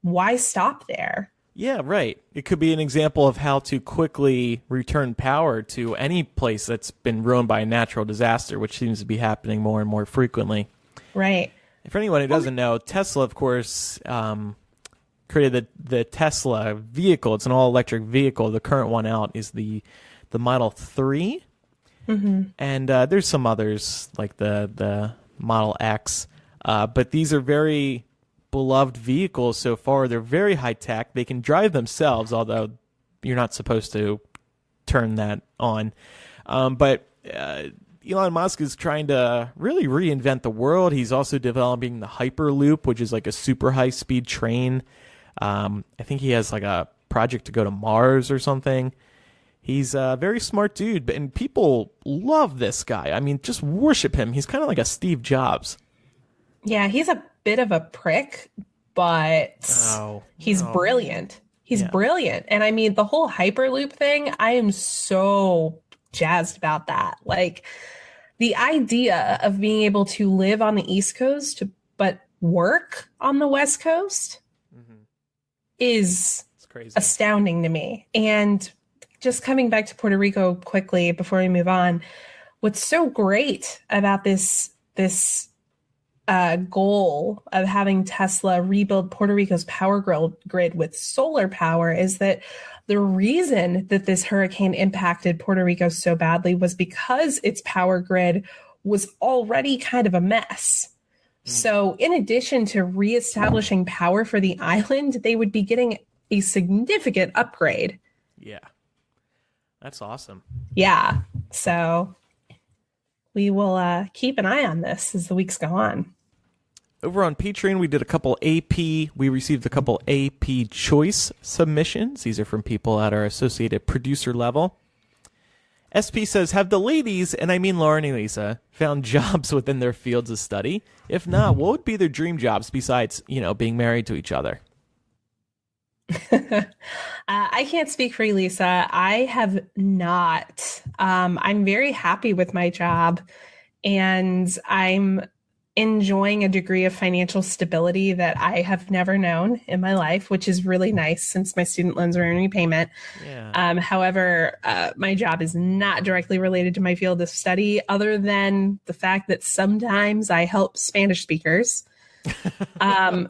why stop there? Yeah, right. It could be an example of how to quickly return power to any place that's been ruined by a natural disaster, which seems to be happening more and more frequently. Right. For anyone who doesn't know, Tesla, of course, created the Tesla vehicle. It's an all-electric vehicle. The current one out is the Model 3. And there's some others like the Model X. But these are very beloved vehicles so far. They're very high tech. They can drive themselves, although you're not supposed to turn that on. But Elon Musk is trying to really reinvent the world. He's also developing the Hyperloop, which is like a super high speed train. I think he has like a project to go to Mars or something. He's a very smart dude, and people love this guy. I mean, just worship him. He's kind of like a Steve Jobs. Yeah, he's a bit of a prick, but he's brilliant. He's brilliant. And I mean, the whole Hyperloop thing, I am so jazzed about that. Like, the idea of being able to live on the East Coast, but work on the West Coast is crazy, astounding to me. And just coming back to Puerto Rico quickly before we move on, what's so great about this goal of having Tesla rebuild Puerto Rico's power grid with solar power is that the reason that this hurricane impacted Puerto Rico so badly was because its power grid was already kind of a mess. So in addition to reestablishing power for the island, they would be getting a significant upgrade. Yeah. That's awesome. Yeah. So we will keep an eye on this as the weeks go on. Over on Patreon, we did a couple we received a couple AP choice submissions. These are from people at our associated producer level. SP says, have the ladies, and I mean Lauren and Lisa, found jobs within their fields of study? If not, what would be their dream jobs besides, being married to each other? I can't speak for you, Lisa. I have not. I'm very happy with my job, and I'm enjoying a degree of financial stability that I have never known in my life, which is really nice since my student loans are in repayment. Yeah. However, my job is not directly related to my field of study, other than the fact that sometimes I help Spanish speakers. So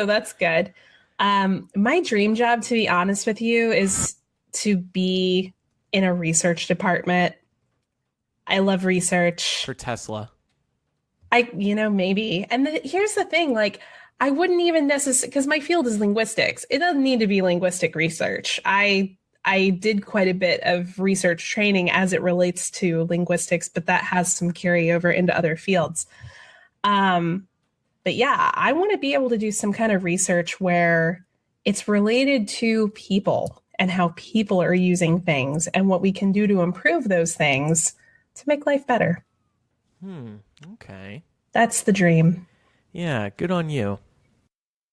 that's good. My dream job, to be honest with you, is to be in a research department. I love research. For Tesla. Maybe. And here's the thing, like, I wouldn't even necessarily, because my field is linguistics. It doesn't need to be linguistic research. I did quite a bit of research training as it relates to linguistics, but that has some carryover into other fields. But yeah, I want to be able to do some kind of research where it's related to people and how people are using things and what we can do to improve those things to make life better. Okay. That's the dream. Yeah, good on you.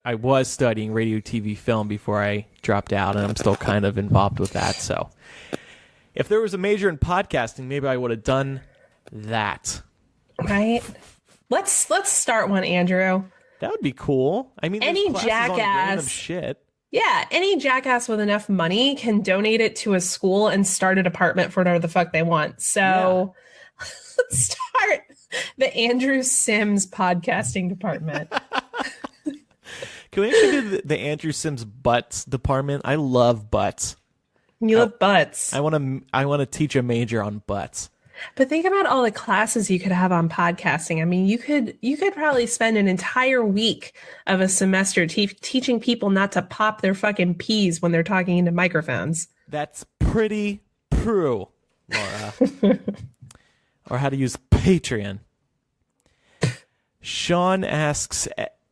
I was studying radio, TV, film before I dropped out, and I'm still kind of involved with that. So if there was a major in podcasting, maybe I would have done that. Right? Let's start one, Andrew. That would be cool. I mean, any jackass on random shit. Yeah, any jackass with enough money can donate it to a school and start a department for whatever the fuck they want. So let's start the Andrew Sims podcasting department. Can we actually do the Andrew Sims butts department? I love butts. You love butts. I want to teach a major on butts. But think about all the classes you could have on podcasting. I mean, you could probably spend an entire week of a semester teaching people not to pop their fucking peas when they're talking into microphones. That's pretty true, Laura. Or how to use Patreon. Sean asks,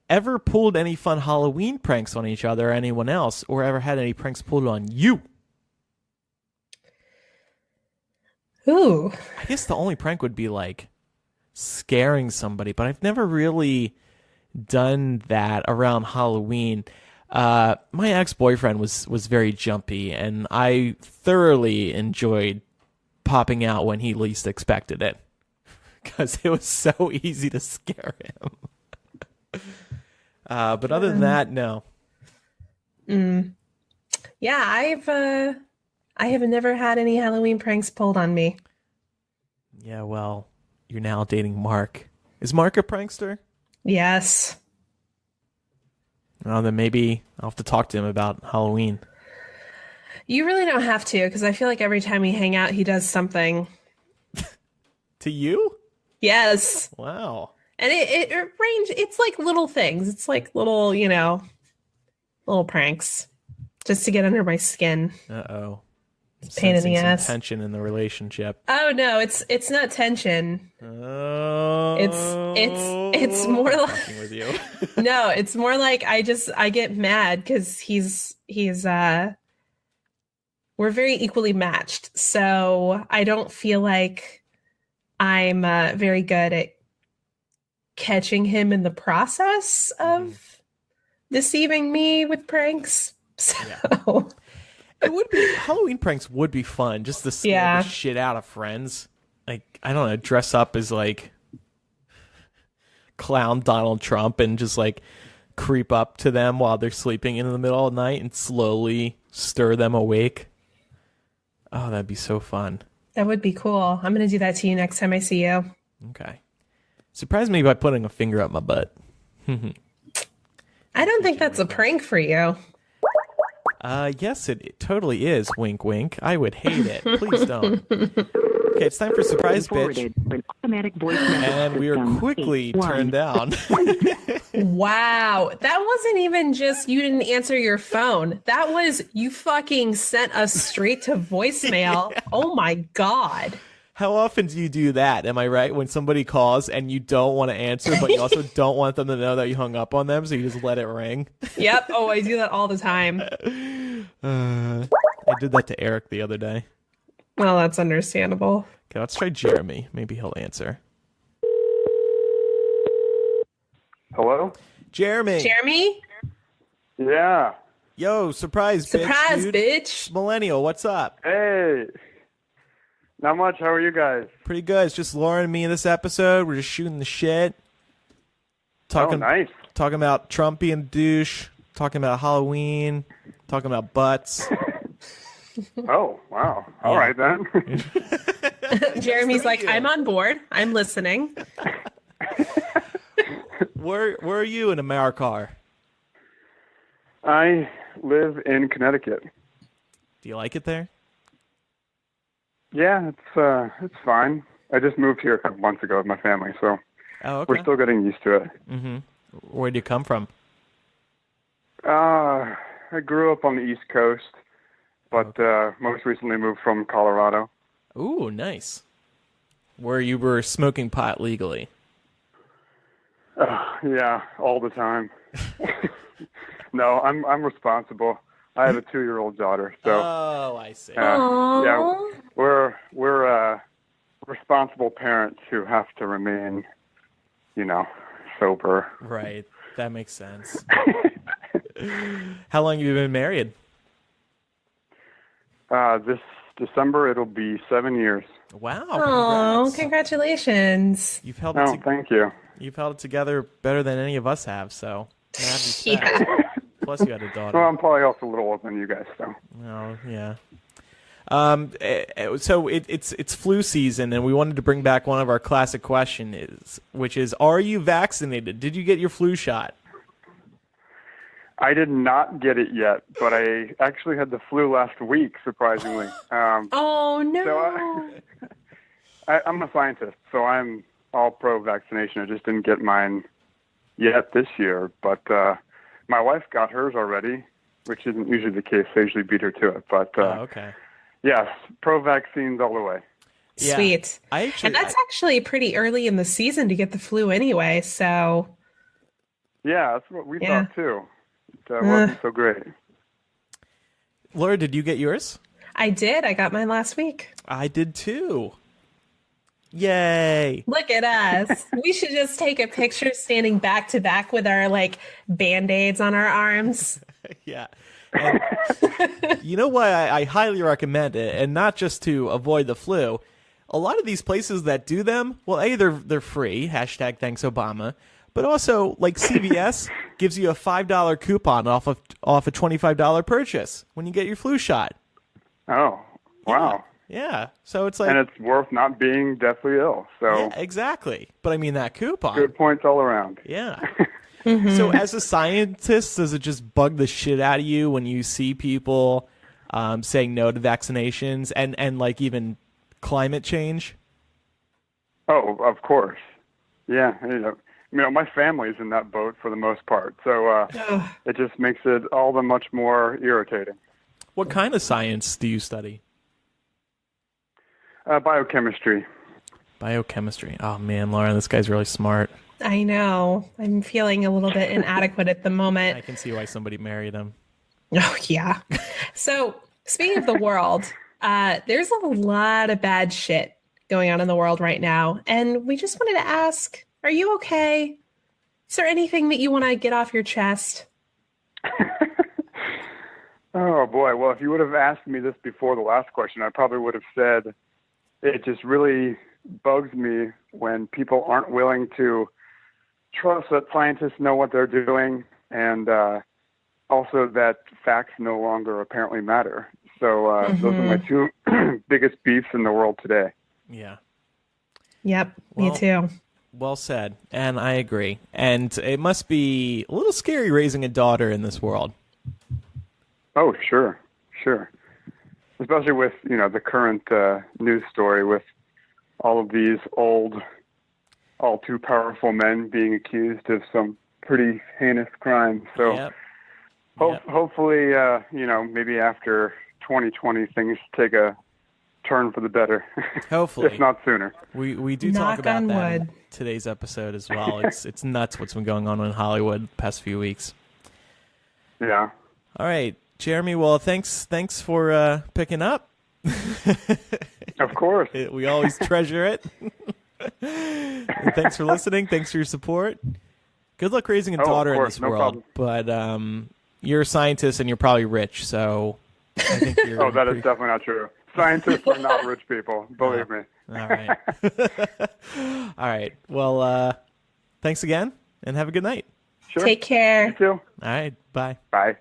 ever pulled any fun Halloween pranks on each other or anyone else, or ever had any pranks pulled on you? Ooh. I guess the only prank would be like scaring somebody, but I've never really done that around Halloween. My ex-boyfriend was very jumpy, and I thoroughly enjoyed popping out when he least expected it because it was so easy to scare him. But other than that, no. Yeah, I have never had any Halloween pranks pulled on me. Yeah, well, you're now dating Mark. Is Mark a prankster? Yes. Well, then maybe I'll have to talk to him about Halloween. You really don't have to, because I feel like every time we hang out, he does something. To you? Yes. Wow. And it range. It's like little things. It's like little, little pranks, just to get under my skin. Uh-oh. It's a pain in the ass. Tension in the relationship. Oh no, it's not tension. Oh. It's more like with you. No, it's more like I get mad because he's we're very equally matched. So I don't feel like I'm very good at catching him in the process of deceiving me with pranks. So it would be Halloween pranks would be fun, just to scare the shit out of friends. Like, I don't know, dress up as like clown Donald Trump and just like creep up to them while they're sleeping in the middle of the night and slowly stir them awake. Oh, that'd be so fun. That would be cool. I'm going to do that to you next time I see you. Okay. Surprise me by putting a finger up my butt. I don't think that's a prank for you. Yes, it totally is. Wink, wink. I would hate it. Please don't. Okay, it's time for Surprise Bitch. And we are quickly turned down. Wow. That wasn't even just you didn't answer your phone. That was you fucking sent us straight to voicemail. Oh my God. How often do you do that? Am I right? When somebody calls and you don't want to answer, but you also don't want them to know that you hung up on them, so you just let it ring? Yep. Oh, I do that all the time. I did that to Eric the other day. Well, that's understandable. Okay, let's try Jeremy. Maybe he'll answer. Hello? Jeremy. Jeremy? Yeah. Yo, surprise, bitch. Surprise, dude. bitch. Millennial, what's up? Hey. Not much. How are you guys? Pretty good. It's just Laura and me in this episode. We're just shooting the shit. Oh, nice. Talking about Trump being a douche. Talking about Halloween. Talking about butts. Oh, wow. All right, then. Jeremy's like, I'm on board. I'm listening. Where are you in America? I live in Connecticut. Do you like it there? Yeah, it's fine. I just moved here a couple months ago with my family, so we're still getting used to it. Mm-hmm. Where do you come from? I grew up on the East Coast, but most recently moved from Colorado. Ooh, nice. Where you were smoking pot legally. Yeah, all the time. No, I'm responsible. I have a 2-year-old daughter, so. Oh, I see. Yeah, we're responsible parents who have to remain, sober. Right, that makes sense. How long have you been married? This December it'll be 7 years. Wow! Oh, congratulations! You've held thank you. You've held it together better than any of us have. So, yeah. Plus, you had a daughter. Well, I'm probably also a little older than you guys, so. Oh, yeah. So it's flu season, and we wanted to bring back one of our classic questions, which is, are you vaccinated? Did you get your flu shot? I did not get it yet, but I actually had the flu last week, surprisingly. Oh, no. So I'm a scientist, so I'm all pro-vaccination. I just didn't get mine yet this year, but my wife got hers already, which isn't usually the case. I usually beat her to it, but okay. Yes, pro-vaccines all the way. Yeah. Sweet. And that's actually pretty early in the season to get the flu anyway, so. Yeah, that's what we thought too. It wasn't so great. Laura, did you get yours? I did. I got mine last week. I did too. Yay. Look at us. We should just take a picture standing back to back with our Band-Aids on our arms. Yeah. And you know why I highly recommend it, and not just to avoid the flu. A lot of these places that do them, well, A, they're free, hashtag thanks Obama, but also, like CVS gives you a $5 coupon off a $25 purchase when you get your flu shot. Oh, wow. Yeah. So it's like, and it's worth not being deathly ill. So yeah, exactly. But I mean, that coupon. Good points all around. Yeah. So as a scientist, does it just bug the shit out of you when you see people saying no to vaccinations and like even climate change? Oh, of course. Yeah. My family's in that boat for the most part. So it just makes it all the much more irritating. What kind of science do you study? Biochemistry. Biochemistry. Oh, man, Lauren, this guy's really smart. I know. I'm feeling a little bit inadequate at the moment. I can see why somebody married him. Oh, yeah. So Speaking of the world, there's a lot of bad shit going on in the world right now. And we just wanted to ask, are you okay? Is there anything that you want to get off your chest? Oh, boy. Well, if you would have asked me this before the last question, I probably would have said it just really bugs me when people aren't willing to trust that scientists know what they're doing, and also that facts no longer apparently matter. So those are my two biggest beefs in the world today. Yeah. Yep, me too. Well said, and I agree. And it must be a little scary raising a daughter in this world. Oh, sure. Especially with, the current news story with all of these old, all too powerful men being accused of some pretty heinous crimes. So hopefully, maybe after 2020, things take a turn for the better. Hopefully. If not sooner. We do talk about that in today's episode as well. It's nuts what's been going on in Hollywood the past few weeks. Yeah. All right, Jeremy, well, thanks for picking up. Of course. We always treasure it. And thanks for listening. Thanks for your support. Good luck raising a daughter in this world. Problem. But you're a scientist and you're probably rich, so I think you're... that is definitely not true. Scientists are not rich people, believe me. All right. All right. Well, thanks again, and have a good night. Sure. Take care. You too. All right. Bye. Bye.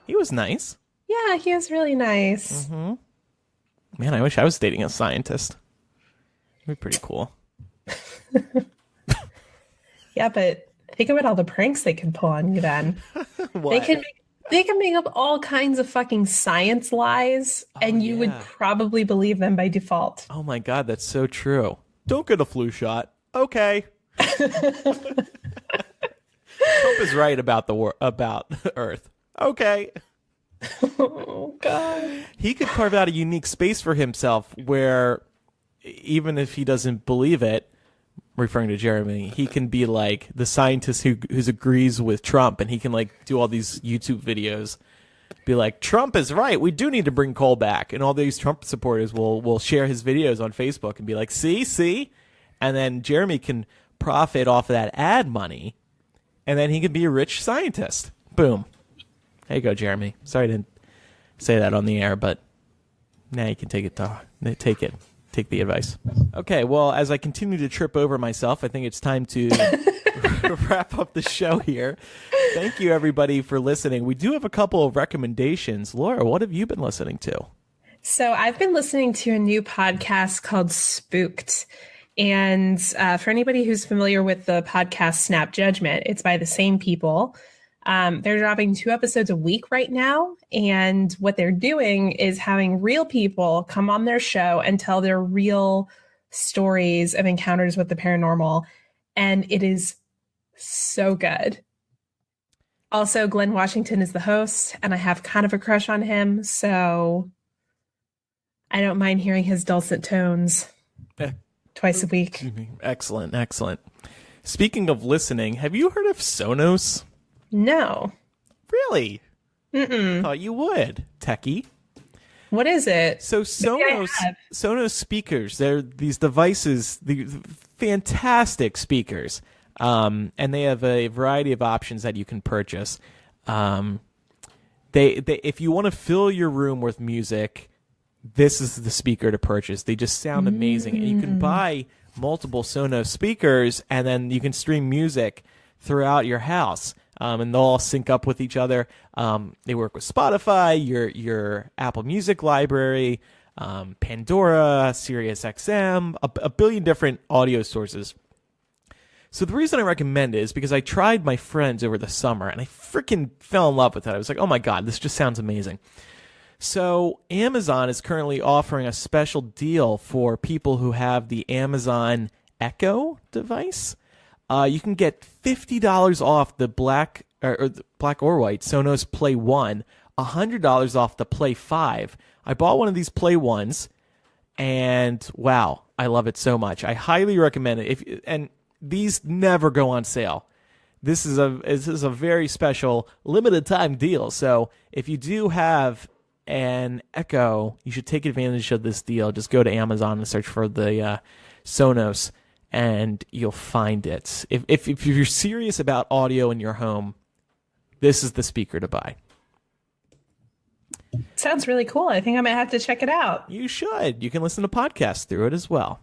He was nice. Yeah, he was really nice. Mm-hmm. Man, I wish I was dating a scientist. It'd be pretty cool. Yeah, but think about all the pranks they can pull on you then. What? They can make up all kinds of fucking science lies, and you would probably believe them by default. Oh my God, that's so true. Don't get a flu shot. Okay. Trump is right about about Earth. Okay. Oh God. He could carve out a unique space for himself where even if he doesn't believe it, referring to Jeremy, he can be like the scientist who agrees with Trump, and he can like do all these YouTube videos, be like, Trump is right, we do need to bring coal back, and all these Trump supporters will share his videos on Facebook and be like, see, and then Jeremy can profit off of that ad money, and then he can be a rich scientist. Boom. There you go, Jeremy. Sorry I didn't say that on the air, but now you can take it. Take it. Take the advice. Okay, well, as I continue to trip over myself, I think it's time to wrap up the show here. Thank you, everybody, for listening. We do have a couple of recommendations. Laura, what have you been listening to? So I've been listening to a new podcast called Spooked. And for anybody who's familiar with the podcast Snap Judgment, it's by the same people. They're dropping 2 episodes a week right now. And what they're doing is having real people come on their show and tell their real stories of encounters with the paranormal. And it is so good. Also, Glenn Washington is the host, and I have kind of a crush on him. So I don't mind hearing his dulcet tones twice a week. Excellent. Speaking of listening, have you heard of Sonos? No. Really? Mm-mm. Thought you would, techie. What is it? So Sonos speakers, they're these devices, the fantastic speakers, and they have a variety of options that you can purchase. They if you want to fill your room with music, this is the speaker to purchase. They just sound amazing, and you can buy multiple Sonos speakers, and then you can stream music throughout your house. And they'll all sync up with each other. They work with Spotify, your Apple Music library, Pandora, Sirius XM, a billion different audio sources. So the reason I recommend it is because I tried my friends over the summer, and I freaking fell in love with it. I was like, oh my God, this just sounds amazing. So Amazon is currently offering a special deal for people who have the Amazon Echo device. You can get $50 off the black or white Sonos Play 1, $100 off the Play 5. I bought one of these Play 1s, and wow, I love it so much. I highly recommend it. And these never go on sale. This is a very special limited time deal. So if you do have an Echo, you should take advantage of this deal. Just go to Amazon and search for the Sonos, and you'll find it. If you're serious about audio in your home, this is the speaker to buy. Sounds really cool. I think I might have to check it out. You should. You can listen to podcasts through it as well.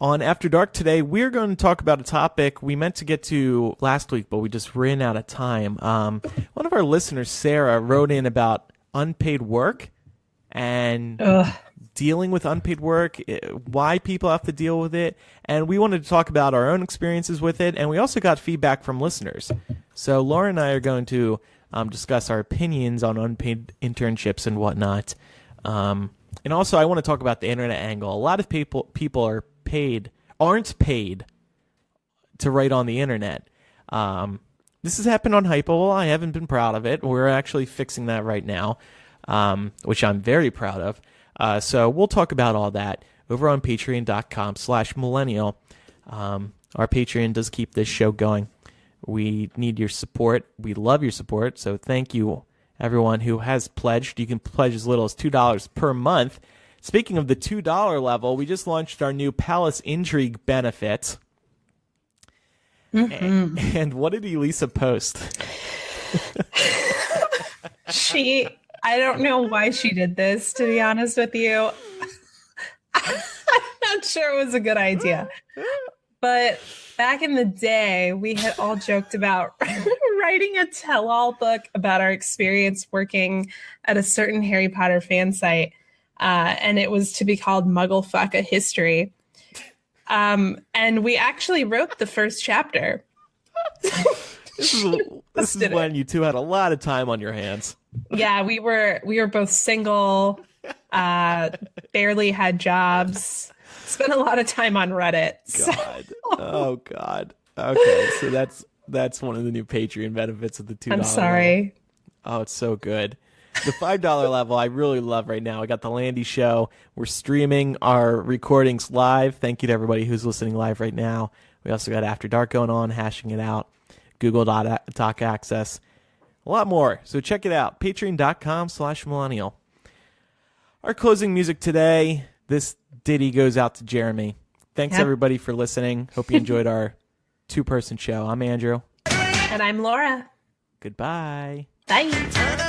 On After Dark today, we're going to talk about a topic we meant to get to last week, but we just ran out of time. One of our listeners, Sarah, wrote in about unpaid work and dealing with unpaid work, why people have to deal with it. And we wanted to talk about our own experiences with it. And we also got feedback from listeners. So Laura and I are going to discuss our opinions on unpaid internships and whatnot. And also, I want to talk about the internet angle. A lot of people aren't paid to write on the internet. This has happened on Hypo. I haven't been proud of it. We're actually fixing that right now, which I'm very proud of. So we'll talk about all that over on patreon.com/millennial. Our Patreon does keep this show going. We need your support. We love your support. So thank you, everyone who has pledged. You can pledge as little as $2 per month. Speaking of the $2 level, we just launched our new Palace Intrigue benefit. Mm-hmm. And what did Elisa post? I don't know why she did this, to be honest with you. I'm not sure it was a good idea. But back in the day, we had all joked about writing a tell-all book about our experience working at a certain Harry Potter fan site. And it was to be called Mugglefuck a History. And we actually wrote the first chapter. This is when you two had a lot of time on your hands. Yeah, we were both single, barely had jobs, spent a lot of time on Reddit. God. Oh, God. Okay, so that's one of the new Patreon benefits of the $2 I'm sorry. level. Oh, it's so good. The $5 level I really love right now. I got the Landy Show. We're streaming our recordings live. Thank you to everybody who's listening live right now. We also got After Dark going on, hashing it out, Google Doc access, a lot more. So check it out, patreon.com/millennial. Our closing music today, this ditty goes out to Jeremy. Thanks, everybody, for listening. Hope you enjoyed our two-person show. I'm Andrew. And I'm Laura. Goodbye. Bye.